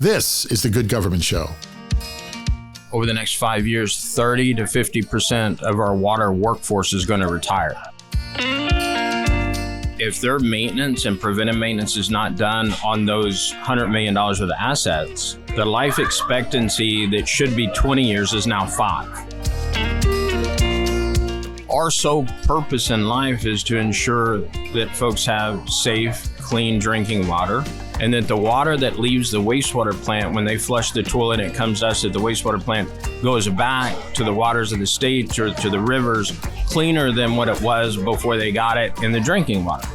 This is the Good Government Show. Over the next 5 years, 30 to 50% of our water workforce is going to retire. If their maintenance and preventive maintenance is not done on those $100 million worth of assets, the life expectancy that should be 20 years is now 5. Our sole purpose in life is to ensure that folks have safe, clean drinking water, and that the water that leaves the wastewater plant, when they flush the toilet and it comes to us at the wastewater plant, goes back to the waters of the state or to the rivers cleaner than what it was before they got it in the drinking water.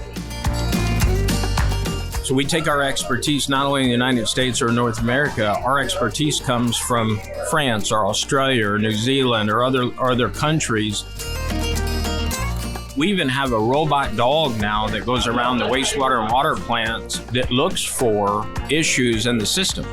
So we take our expertise not only in the United States or North America, our expertise comes from France or Australia or New Zealand or other countries. We even have a robot dog now that goes around the wastewater and water plants that looks for issues in the system.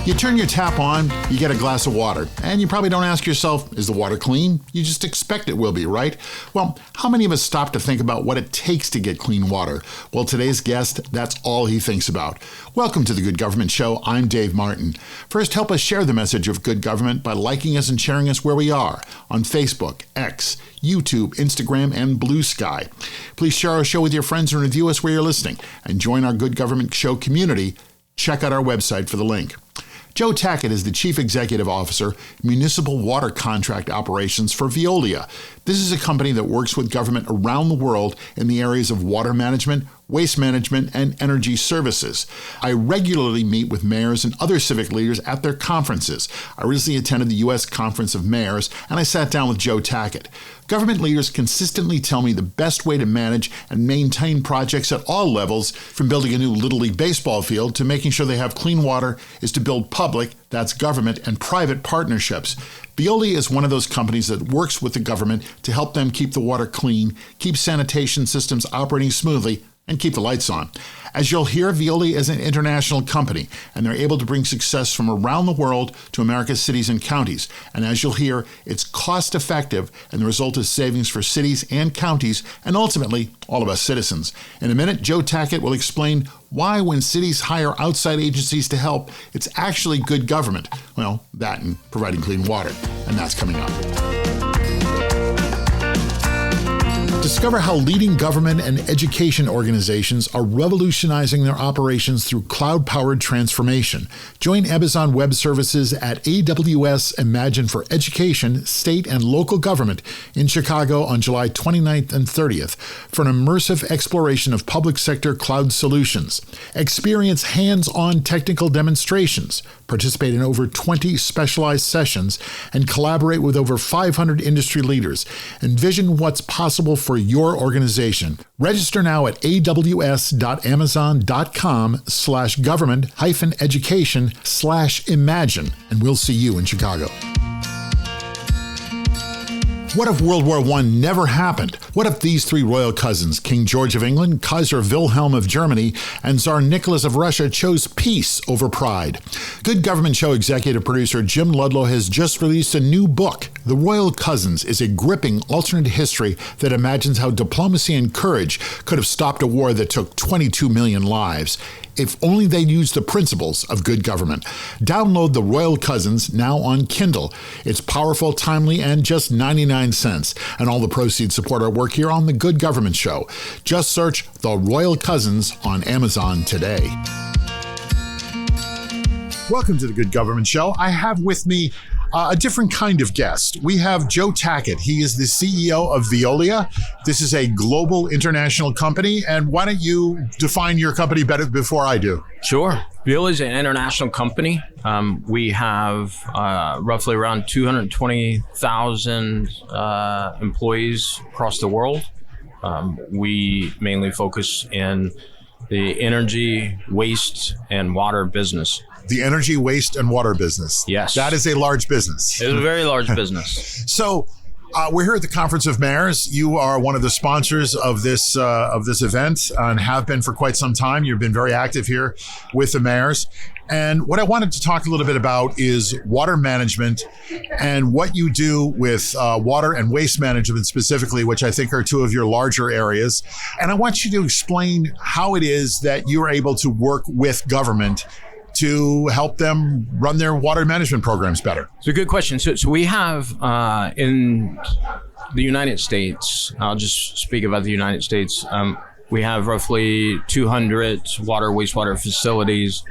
You turn your tap on, you get a glass of water, and you probably don't ask yourself, is the water clean? You just expect it will be, right? Well, how many of us stop to think about what it takes to get clean water? Well, today's guest, that's all he thinks about. Welcome to the Good Government Show. I'm Dave Martin. First, help us share the message of good government by liking us and sharing us where we are on Facebook, X, YouTube, Instagram, and Blue Sky. Please share our show with your friends and review us where you're listening. And join our Good Government Show community. Check out our website for the link. Joe Tackett is the Chief Executive Officer, Municipal Water Contract Operations for Veolia. This is a company that works with government around the world in the areas of water management, waste management, and energy services. I regularly meet with mayors and other civic leaders at their conferences. I recently attended the U.S. Conference of Mayors, and I sat down with Joe Tackett. Government leaders consistently tell me the best way to manage and maintain projects at all levels, from building a new Little League baseball field to making sure they have clean water, is to build public, that's government, and private partnerships. Veolia is one of those companies that works with the government to help them keep the water clean, keep sanitation systems operating smoothly, and keep the lights on. As you'll hear, Veolia is an international company, and they're able to bring success from around the world to America's cities and counties. And as you'll hear, it's cost effective, and the result is savings for cities and counties, and ultimately, all of us citizens. In a minute, Joe Tackett will explain why when cities hire outside agencies to help, it's actually good government. Well, that and providing clean water. And that's coming up. Discover how leading government and education organizations are revolutionizing their operations through cloud-powered transformation. Join Amazon Web Services at AWS Imagine for Education, State, and Local Government in Chicago on July 29th and 30th for an immersive exploration of public sector cloud solutions. Experience hands-on technical demonstrations, participate in over 20 specialized sessions, and collaborate with over 500 industry leaders. Envision what's possible for your organization. Register now at aws.amazon.com/government-education/imagine, and we'll see you in Chicago. What if World War I never happened? What if these three royal cousins, King George of England, Kaiser Wilhelm of Germany, and Tsar Nicholas of Russia, chose peace over pride? Good Government Show executive producer Jim Ludlow has just released a new book. The Royal Cousins is a gripping alternate history that imagines how diplomacy and courage could have stopped a war that took 22 million lives. If only they'd used the principles of good government. Download The Royal Cousins now on Kindle. It's powerful, timely, and just 99 cents. And all the proceeds support our work here on The Good Government Show. Just search The Royal Cousins on Amazon today. Welcome to The Good Government Show. I have with me a different kind of guest. We have Joe Tackett. He is the CEO of Veolia. This is a global international company. And why don't you define your company better before I do? Sure. Veolia is an international company. We have roughly around 220,000 employees across the world. We mainly focus in the energy, waste, and water business. The energy, waste, and water business. Yes. That is a large business. It's a very large business. So We're here at the Conference of Mayors. You are one of the sponsors of this event and have been for quite some time. You've been very active here with the mayors. And what I wanted to talk a little bit about is water management and what you do with water and waste management specifically, which I think are two of your larger areas. And I want you to explain how it is that you're able to work with government to help them run their water management programs better. It's a good question. So we have in the United States, I'll just speak about the United States, we have roughly 200 water wastewater facilities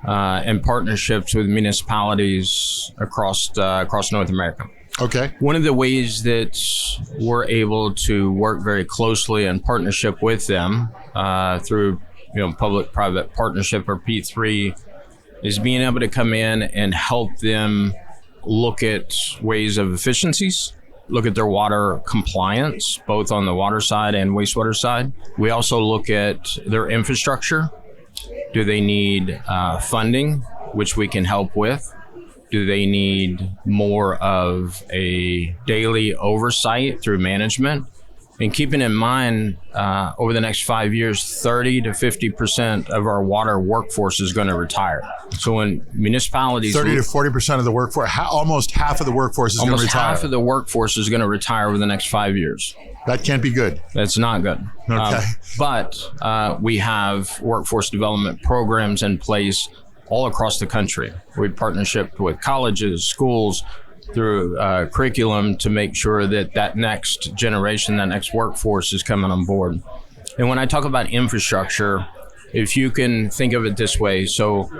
and partnerships with municipalities across North America. Okay. One of the ways that we're able to work very closely in partnership with them through public-private partnership, or P3, is being able to come in and help them look at ways of efficiencies, look at their water compliance, both on the water side and wastewater side. We also look at their infrastructure. Do they need funding, which we can help with? Do they need more of a daily oversight through management? And keeping in mind, over the next 5 years, 30 to 50% of our water workforce is going to retire. So when municipalities... 30 to 40% of the workforce, almost half of the workforce is going to retire. Almost half of the workforce is going to retire over the next 5 years. That can't be good. That's not good. Okay. But we have workforce development programs in place all across the country. We partnership with colleges, schools, through curriculum to make sure that next generation, that next workforce is coming on board. And when I talk about infrastructure, if you can think of it this way, so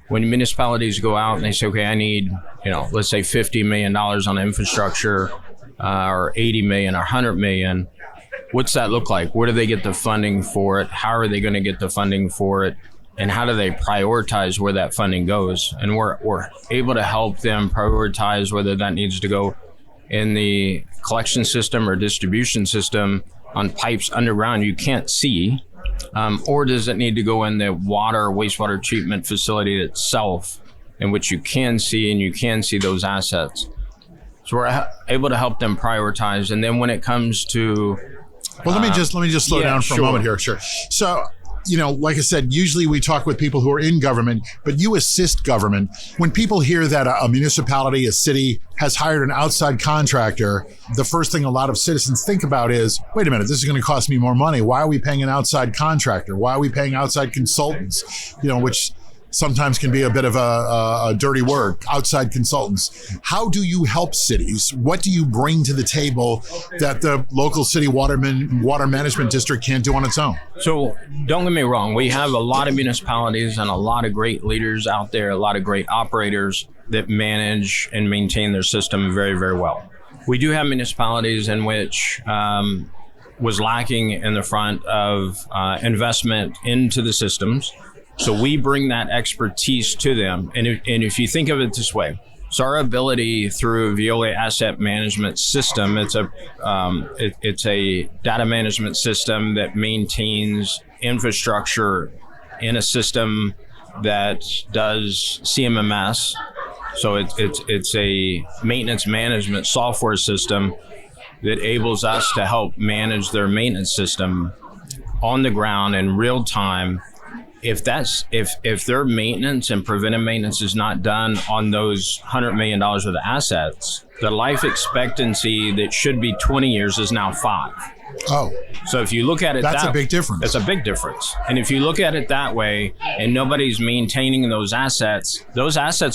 when municipalities go out and they say, okay, I need, let's say $50 million on infrastructure, or 80 million or 100 million, what's that look like? Where do they get the funding for it? How are they going to get the funding for it? And how do they prioritize where that funding goes? And we're able to help them prioritize whether that needs to go in the collection system or distribution system on pipes underground you can't see, or does it need to go in the wastewater treatment facility itself, in which you can see, and you can see those assets. So we're able to help them prioritize. And then when it comes to... Well, let me just slow down for a moment here. Sure. So, like I said, usually we talk with people who are in government, but you assist government. When people hear that a municipality, a city has hired an outside contractor, the first thing a lot of citizens think about is, wait a minute, this is going to cost me more money. Why are we paying an outside contractor? Why are we paying outside consultants? Which sometimes can be a bit of a dirty word, outside consultants. How do you help cities? What do you bring to the table that the local city water management district can't do on its own? So don't get me wrong. We have a lot of municipalities and a lot of great leaders out there, a lot of great operators that manage and maintain their system very, very well. We do have municipalities in which was lacking in the front of investment into the systems. So we bring that expertise to them. And if you think of it this way, so our ability through Veolia Asset Management System, it's a data management system that maintains infrastructure in a system that does CMMS. So it's a maintenance management software system that enables us to help manage their maintenance system on the ground in real time. If their maintenance and preventive maintenance is not done on those $100 million worth of assets, the life expectancy that should be 20 years is now 5. Oh. So if you look at it, that's a big difference. It's a big difference. And if you look at it that way and nobody's maintaining those assets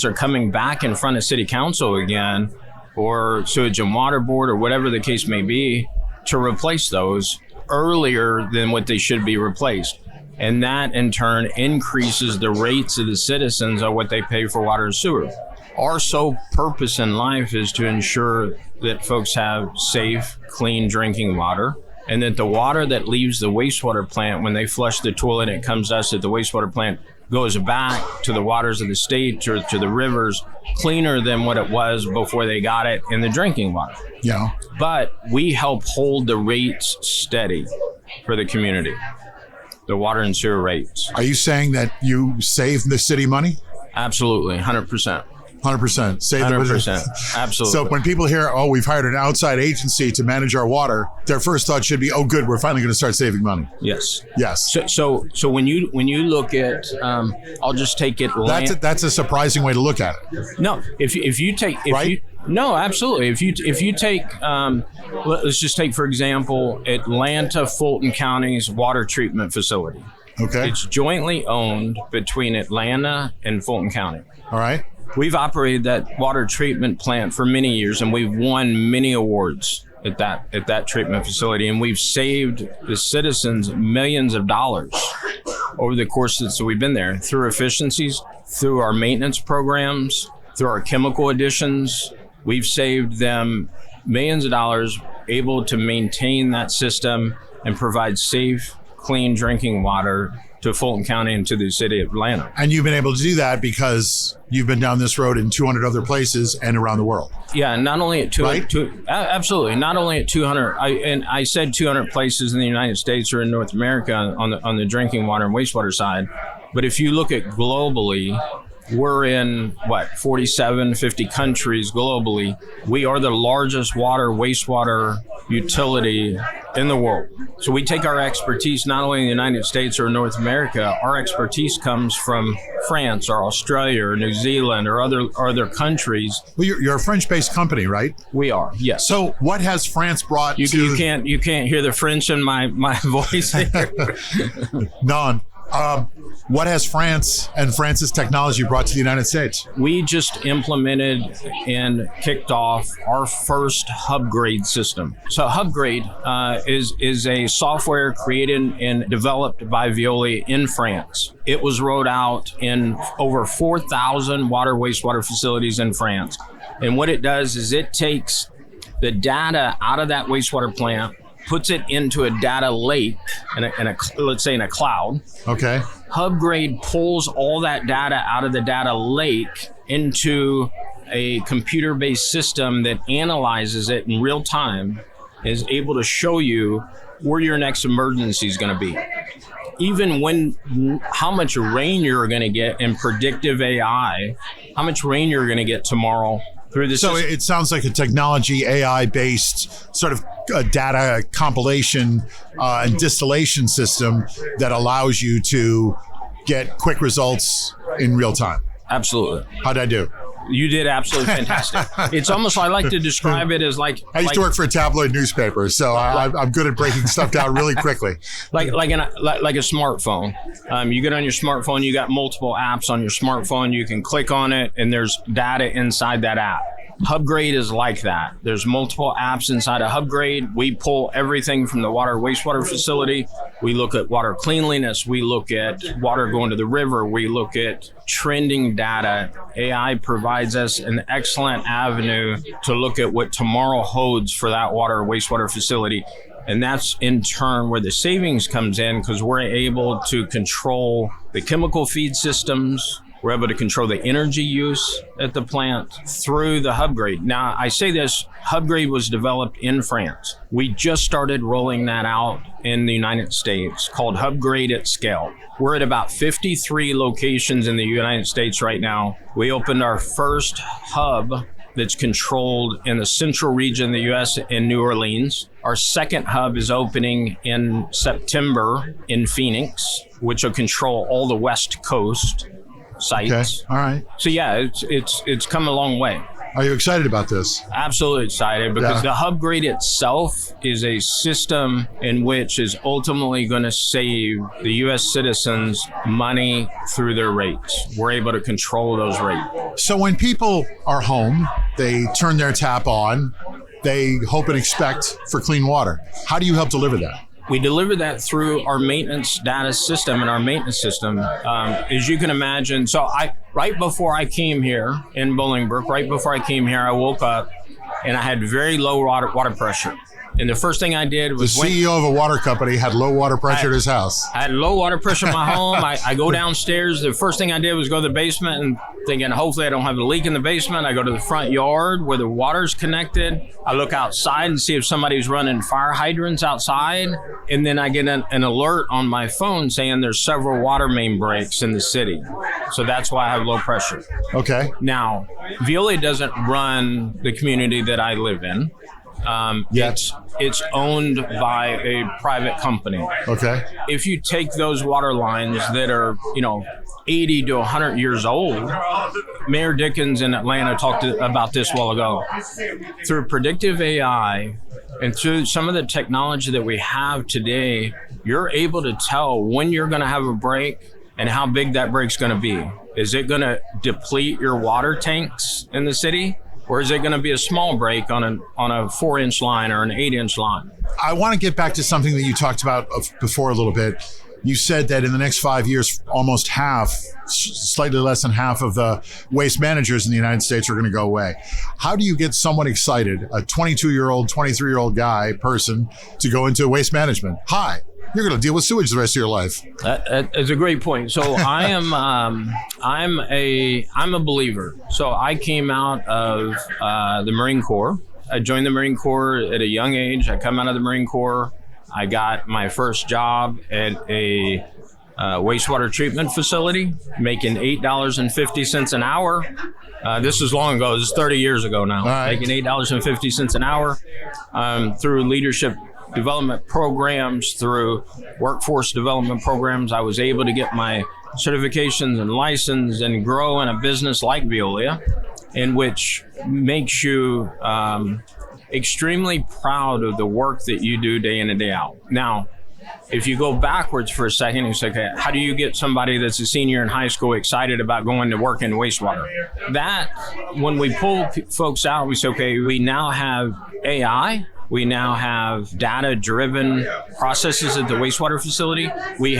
are coming back in front of city council again, or sewage and water board, or whatever the case may be, to replace those earlier than what they should be replaced. And that, in turn, increases the rates of the citizens of what they pay for water and sewer. Our sole purpose in life is to ensure that folks have safe, clean drinking water, and that the water that leaves the wastewater plant, when they flush the toilet and it comes to us at the wastewater plant, goes back to the waters of the state or to the rivers cleaner than what it was before they got it in the drinking water. Yeah. But we help hold the rates steady for the community. The water and sewer rates. Are you saying that you save the city money? Absolutely, 100%. 100%. Save 100%. Absolutely. So when people hear, oh, we've hired an outside agency to manage our water, their first thought should be, oh, good, we're finally going to start saving money. Yes. Yes. So when you look at, I'll just take it. That's a surprising way to look at it. No, if you take, no, absolutely. If you take, let's just take, for example, Atlanta Fulton County's water treatment facility. Okay. It's jointly owned between Atlanta and Fulton County. All right. We've operated that water treatment plant for many years, and we've won many awards at that treatment facility, and we've saved the citizens millions of dollars over the course that we've been there through efficiencies, through our maintenance programs, through our chemical additions. We've saved them millions of dollars, able to maintain that system and provide safe, clean drinking water to Fulton County and to the city of Atlanta. And you've been able to do that because you've been down this road in 200 other places and around the world. Yeah, not only at absolutely, not only at 200. I said 200 places in the United States or in North America on the drinking water and wastewater side, but if you look at globally, we're in 47, 50 countries globally. We are the largest wastewater utility in the world. So we take our expertise not only in the United States or North America, our expertise comes from France or Australia or New Zealand or other countries. Well, you're a French-based company, right? We are, yes. So what has France brought you can't hear the French in my voice here. None. What has France and France's technology brought to the United States? We just implemented and kicked off our first HubGrade system. So HubGrade is a software created and developed by Veolia in France. It was rolled out in over 4,000 water wastewater facilities in France. And what it does is it takes the data out of that wastewater plant, puts it into a data lake, let's say in a cloud. Okay. HubGrade pulls all that data out of the data lake into a computer-based system that analyzes it in real time, is able to show you where your next emergency is going to be. Even how much rain you're going to get in predictive AI, how much rain you're going to get tomorrow. So it sounds like a technology AI-based sort of data compilation and distillation system that allows you to get quick results in real time. Absolutely. How'd I do? You did absolutely fantastic. It's almost, I like to describe it as like... I used to work for a tabloid newspaper, so I'm good at breaking stuff down really quickly. Like a smartphone. You get on your smartphone, you got multiple apps on your smartphone, you can click on it, and there's data inside that app. HubGrade is like that. There's multiple apps inside of HubGrade. We pull everything from the water wastewater facility. We look at water cleanliness. We look at water going to the river. We look at trending data. AI provides us an excellent avenue to look at what tomorrow holds for that water wastewater facility. And that's in turn where the savings comes in, because we're able to control the chemical feed systems. We're able to control the energy use at the plant through the HubGrade. Now, I say this, HubGrade was developed in France. We just started rolling that out in the United States, called HubGrade at Scale. We're at about 53 locations in the United States right now. We opened our first hub that's controlled in the central region of the U.S. in New Orleans. Our second hub is opening in September in Phoenix, which will control all the West Coast sites. Okay. All right. So yeah, it's come a long way. Are you excited about this? Absolutely excited, because the HubGrade itself is a system in which is ultimately going to save the U.S. citizens money through their rates. We're able to control those rates. So when people are home, they turn their tap on, they hope and expect for clean water. How do you help deliver that? We deliver that through our maintenance data system, and our maintenance system, as you can imagine. So right before I came here in Bolingbrook, I woke up and I had very low water pressure. And the first thing I did was... The CEO of a water company had low water pressure at his house. I had low water pressure in my home. I go downstairs. The first thing I did was go to the basement and thinking, hopefully I don't have a leak in the basement. I go to the front yard where the water's connected. I look outside and see if somebody's running fire hydrants outside. And then I get an alert on my phone saying there's several water main breaks in the city. So that's why I have low pressure. Okay. Now, Veolia doesn't run the community that I live in. It's owned by a private company. Okay. If you take those water lines that are, 80 to 100 years old, Mayor Dickens in Atlanta talked about this a while ago. Through predictive AI and through some of the technology that we have today, you're able to tell when you're going to have a break and how big that break's going to be. Is it going to deplete your water tanks in the city? Or is it going to be a small break on a 4-inch line or an 8-inch line? I want to get back to something that you talked about before a little bit. You said that in the next 5 years, almost half, slightly less than half of the waste managers in the United States are going to go away. How do you get someone excited, a 22-year-old, 23-year-old person, to go into waste management? Hi. You're going to deal with sewage the rest of your life. That's a great point. So I'm a believer. So I came out of the Marine Corps. I joined the Marine Corps at a young age. I come out of the Marine Corps. I got my first job at a wastewater treatment facility, making $8.50 an hour. This was long ago. This is 30 years ago now. Right. Making $8.50 an hour through leadership development programs, through workforce development programs. I was able to get my certifications and license and grow in a business like Veolia, in which makes you extremely proud of the work that you do day in and day out. Now, if you go backwards for a second, you say, okay, how do you get somebody that's a senior in high school excited about going to work in wastewater? That, when we pull folks out, we say, okay, we now have AI. We now have data-driven processes at the wastewater facility. We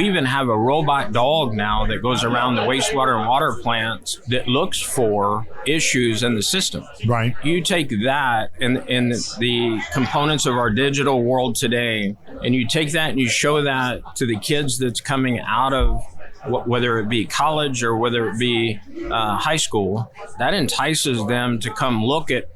even have a robot dog now that goes around the wastewater and water plants that looks for issues in the system. Right. You take that and the components of our digital world today, and you take that and you show that to the kids that's coming out of whether it be college or whether it be high school, that entices them to come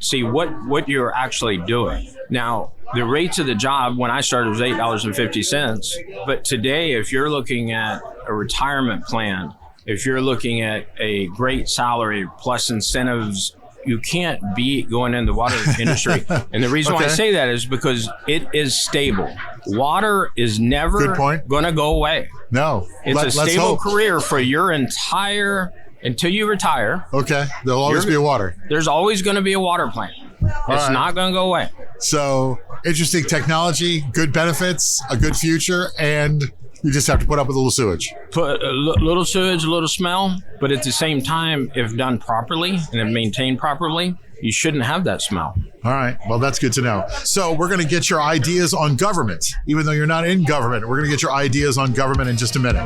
see what you're actually doing. Now, the rates of the job when I started was $8.50, but today, if you're looking at a retirement plan, if you're looking at a great salary plus incentives, you can't beat going in the water industry. And the reason why I say that is because it is stable. Water is never going to go away. No. It's a stable career for your until you retire. Okay. There'll always be a water. There's always going to be a water plant. It's not going to go away. So, interesting technology, good benefits, a good future, and you just have to put up with a little sewage. Put a little sewage, a little smell, but at the same time, if done properly and if maintained properly, you shouldn't have that smell. All right. Well, that's good to know. So we're going to get your ideas on government. Even though you're not in government, we're going to get your ideas on government in just a minute.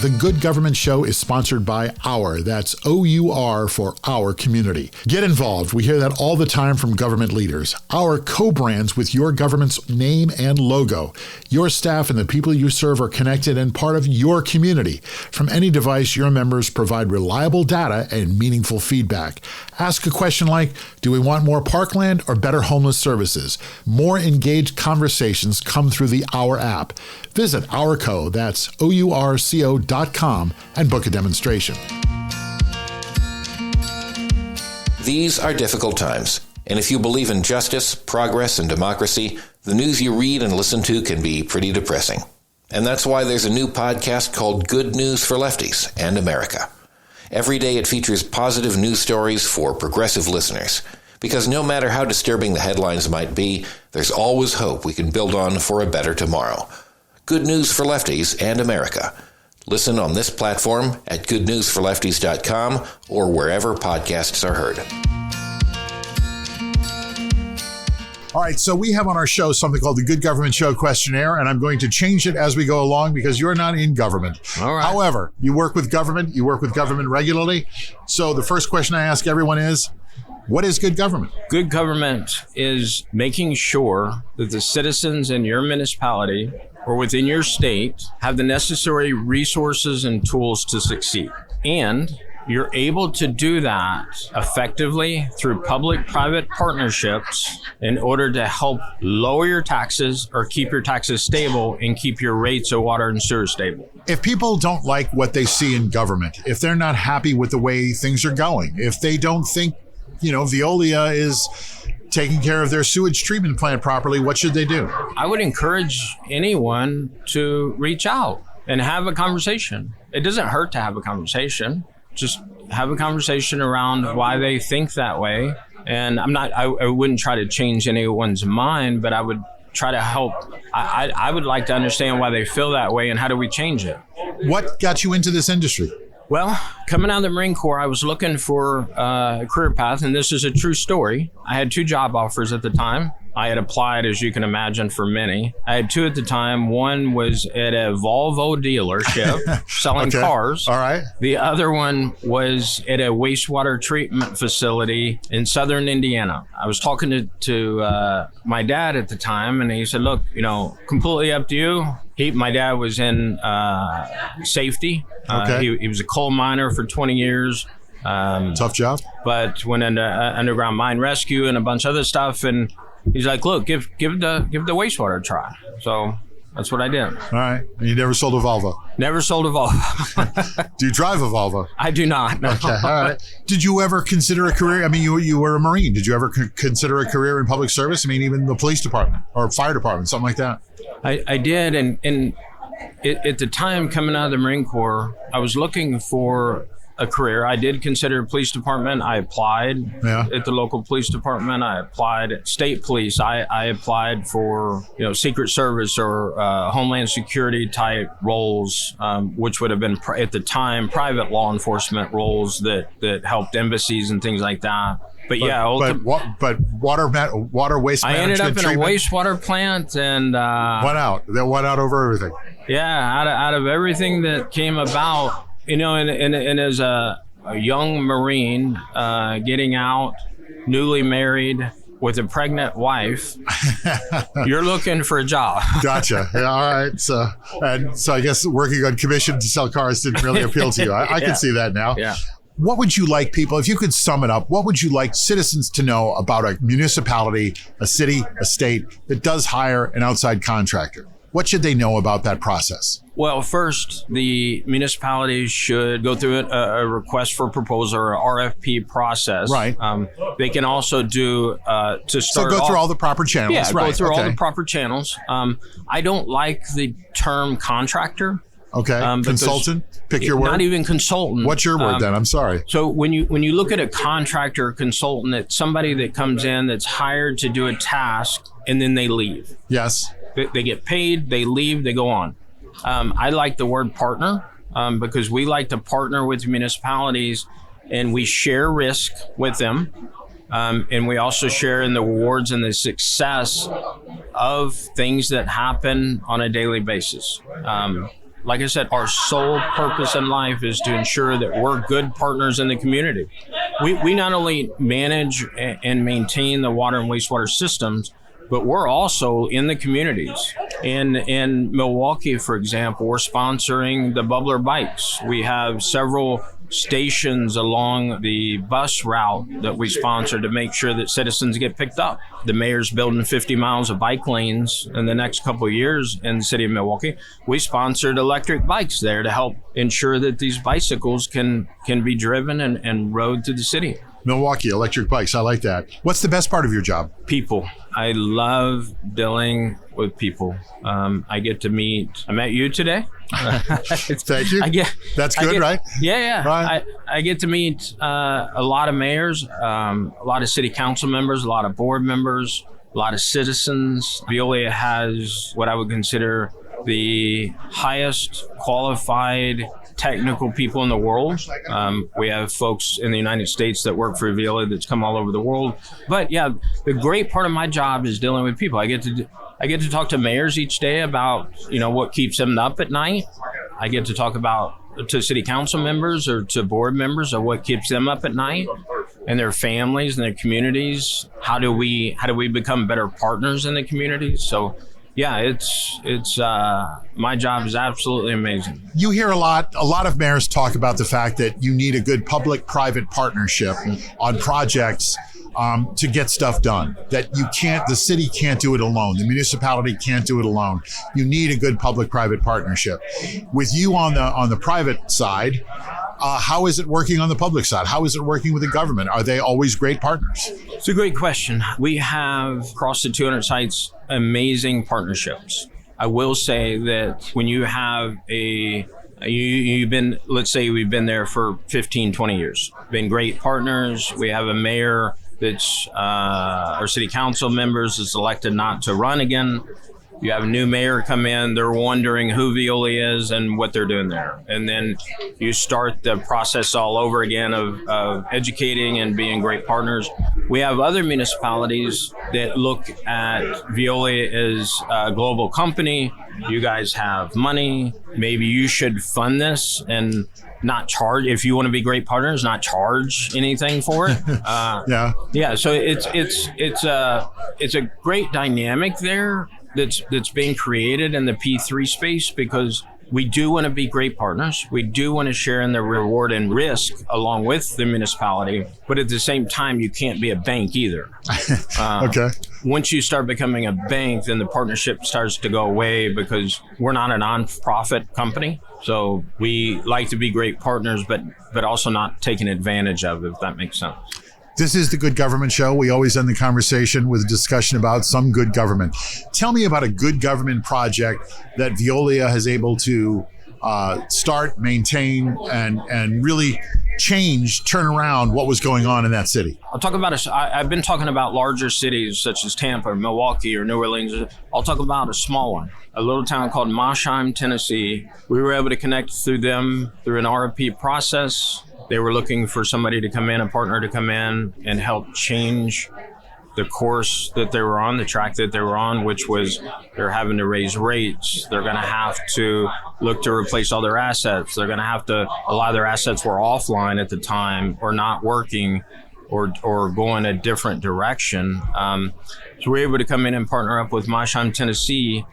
The Good Government Show is sponsored by Our. That's OUR for Our Community. Get involved. We hear that all the time from government leaders. Our co-brands with your government's name and logo. Your staff and the people you serve are connected and part of your community. From any device, your members provide reliable data and meaningful feedback. Ask a question like, do we want more parkland or better homeless services? More engaged conversations come through the Our app. Visit Ourco, that's OURCO.com, and book a demonstration. These are difficult times, and if you believe in justice, progress, and democracy, the news you read and listen to can be pretty depressing. And that's why there's a new podcast called Good News for Lefties and America. Every day it features positive news stories for progressive listeners, because no matter how disturbing the headlines might be, there's always hope we can build on for a better tomorrow. Good News for Lefties and America. Listen on this platform at goodnewsforlefties.com or wherever podcasts are heard. All right, so we have on our show something called the Good Government Show Questionnaire, and I'm going to change it as we go along because you're not in government. All right. However, you work with government regularly. So the first question I ask everyone is, what is good government? Good government is making sure that the citizens in your municipality or within your state have the necessary resources and tools to succeed. And You're able to do that effectively through public-private partnerships in order to help lower your taxes or keep your taxes stable and keep your rates of water and sewer stable. If people don't like what they see in government, if they're not happy with the way things are going, if they don't think, Veolia is taking care of their sewage treatment plant properly, what should they do? I would encourage anyone to reach out and have a conversation. It doesn't hurt to have a conversation. Just have a conversation around why they think that way. And I wouldn't try to change anyone's mind, but I would try to help. I would like to understand why they feel that way and how do we change it. What got you into this industry? Well, coming out of the Marine Corps, I was looking for a career path, and this is a true story. I had 2 job offers at the time. I had applied, as you can imagine, for many. I had 2 at the time. One was at a Volvo dealership selling cars. All right. The other one was at a wastewater treatment facility in southern Indiana. I was talking to my dad at the time, and he said, look, completely up to you. My dad was in safety. He was a coal miner for 20 years. Tough job. But went into underground mine rescue and a bunch of other stuff. And he's like, look, give the wastewater a try. So that's what I did. All right. And you never sold a Volvo? Never sold a Volvo. Do you drive a Volvo? I do not. No. Okay. All right. Did you ever consider a career? I mean, you were a Marine. Did you ever consider a career in public service? I mean, even the police department or fire department, something like that? I did. And at the time coming out of the Marine Corps, I was looking for a career. I did consider police department. I applied at the local police department. I applied at state police. I applied for Secret Service or Homeland Security type roles, which would have been at the time private law enforcement roles that helped embassies and things like that. But water waste management. I ended up in a wastewater plant and went out. That went out over everything. Yeah, out of everything that came about. And as a young Marine getting out, newly married with a pregnant wife, you're looking for a job. Gotcha. Yeah, all right. So I guess working on commission to sell cars didn't really appeal to you. I can see that now. Yeah. What would you like people, if you could sum it up, what would you like citizens to know about a municipality, a city, a state that does hire an outside contractor? What should they know about that process? Well, first, the municipalities should go through a request for proposal or RFP process. Right. They can also do to start. So go through all the proper channels. Yeah, right. Go through all the proper channels. I don't like the term contractor. Okay. Consultant. Pick your word. Not even consultant. What's your word then? I'm sorry. So when you look at a contractor or consultant, it's somebody that comes in that's hired to do a task and then they leave. Yes. They get paid, they leave, they go on. I like the word partner because we like to partner with municipalities and we share risk with them. And we also share in the rewards and the success of things that happen on a daily basis. Like I said, our sole purpose in life is to ensure that we're good partners in the community. We not only manage and maintain the water and wastewater systems, but we're also in the communities. In Milwaukee, for example, we're sponsoring the Bubbler Bikes. We have several stations along the bus route that we sponsor to make sure that citizens get picked up. The mayor's building 50 miles of bike lanes in the next couple of years in the city of Milwaukee. We sponsored electric bikes there to help ensure that these bicycles can be driven and rode through the city. Milwaukee, electric bikes. I like that. What's the best part of your job? People. I love dealing with people. I met you today. Thank you. That's good, right? Yeah. Right. I get to meet a lot of mayors, a lot of city council members, a lot of board members, a lot of citizens. Veolia has what I would consider the highest qualified technical people in the world. We have folks in the United States that work for Veolia that's come all over the world. But yeah, the great part of my job is dealing with people. I get to talk to mayors each day about what keeps them up at night. I get to talk to city council members or to board members of what keeps them up at night and their families and their communities. How do we become better partners in the communities? So yeah, it's my job is absolutely amazing. You hear a lot of mayors talk about the fact that you need a good public-private partnership on projects to get stuff done. That the city can't do it alone. The municipality can't do it alone. You need a good public-private partnership. With you on the private side, how is it working on the public side? How is it working with the government? Are they always great partners? It's a great question. We have across the 200 sites amazing partnerships. I will say that when you have let's say we've been there for 15, 20 years, been great partners. We have a mayor that's our city council members is elected not to run again. You have a new mayor come in, they're wondering who Veolia is and what they're doing there. And then you start the process all over again of educating and being great partners. We have other municipalities that look at Veolia as a global company. You guys have money. Maybe you should fund this and not charge, if you want to be great partners, not charge anything for it. Yeah. So it's a great dynamic there that's being created in the P3 space, because we do want to be great partners. We do want to share in the reward and risk along with the municipality, but at the same time, you can't be a bank either. Okay. Once you start becoming a bank, then the partnership starts to go away, because we're not a nonprofit company. So we like to be great partners, but also not taken advantage of, if that makes sense. This is the Good Government Show. We always end the conversation with a discussion about some good government. Tell me about a good government project that Veolia has able to start, maintain, and really turn around what was going on in that city. I'll talk about I've been talking about larger cities such as Tampa or Milwaukee or New Orleans. I'll talk about a small one, a little town called Mosheim, Tennessee. We were able to connect through them through an RFP process. They were looking for somebody to come in, a partner to come in and help change the course that they were on, the track that they were on, which was they're having to raise rates. They're going to have to look to replace all their assets. They're going to have to, a lot of their assets were offline at the time or not working or going a different direction. So we were able to come in and partner up with Mosheim, Tennessee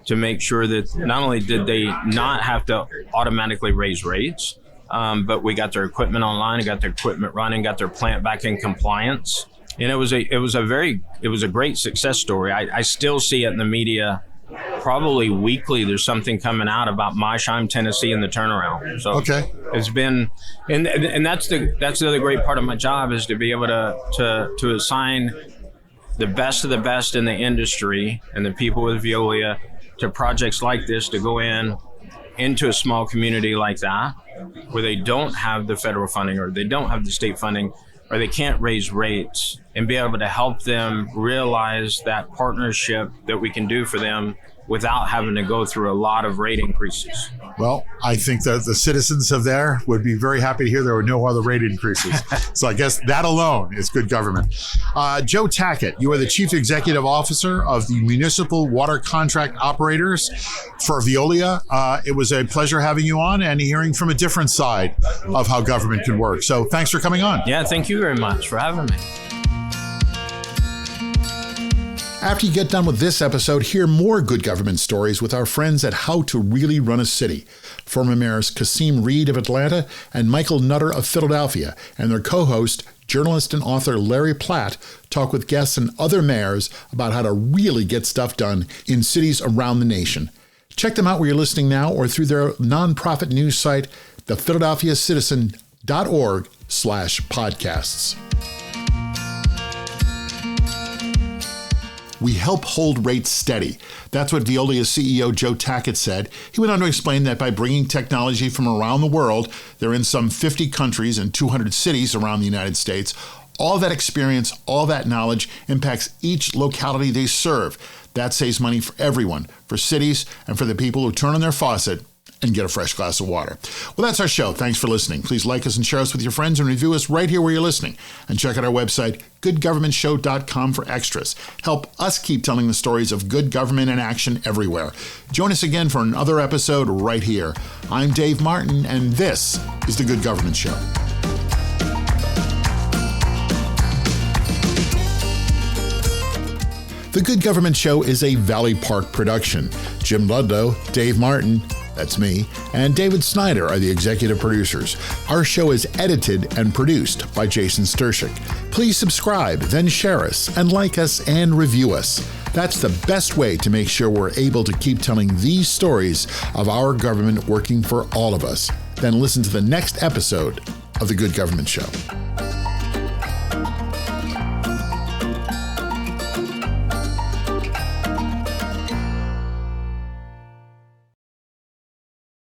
to make sure that not only did they not have to automatically raise rates, but we got their equipment online, got their equipment running, got their plant back in compliance. And it was a great success story. I still see it in the media. Probably weekly, there's something coming out about Mosheim, Tennessee, and the turnaround. So okay. It's been, and that's the other great part of my job, is to be able to assign the best of the best in the industry and the people with Veolia to projects like this, to go into a small community like that, where they don't have the federal funding or they don't have the state funding, or they can't raise rates, and be able to help them realize that partnership that we can do for them without having to go through a lot of rate increases. Well, I think that the citizens of there would be very happy to hear there were no other rate increases. So I guess that alone is good government. Joe Tackett, you are the Chief Executive Officer of the Municipal Water Contract Operators for Veolia. It was a pleasure having you on and hearing from a different side of how government can work. So thanks for coming on. Yeah, thank you very much for having me. After you get done with this episode, hear more good government stories with our friends at How to Really Run a City. Former mayors Kasim Reed of Atlanta and Michael Nutter of Philadelphia, and their co-host, journalist and author Larry Platt, talk with guests and other mayors about how to really get stuff done in cities around the nation. Check them out where you're listening now or through their nonprofit news site, thephiladelphiacitizen.org/podcasts. We help hold rates steady. That's what Veolia's CEO Joe Tackett said. He went on to explain that by bringing technology from around the world, they're in some 50 countries and 200 cities around the United States. All that experience, all that knowledge impacts each locality they serve. That saves money for everyone, for cities, and for the people who turn on their faucet and get a fresh glass of water. Well, that's our show. Thanks for listening. Please like us and share us with your friends and review us right here where you're listening. And check out our website, goodgovernmentshow.com, for extras. Help us keep telling the stories of good government in action everywhere. Join us again for another episode right here. I'm Dave Martin, and this is The Good Government Show. The The Good Government Show is a Valley Park production. Jim Ludlow, Dave Martin, that's me, and David Snyder are the executive producers. Our show is edited and produced by Jason Stershic. Please subscribe, then share us, and like us and review us. That's the best way to make sure we're able to keep telling these stories of our government working for all of us. Then listen to the next episode of The Good Government Show.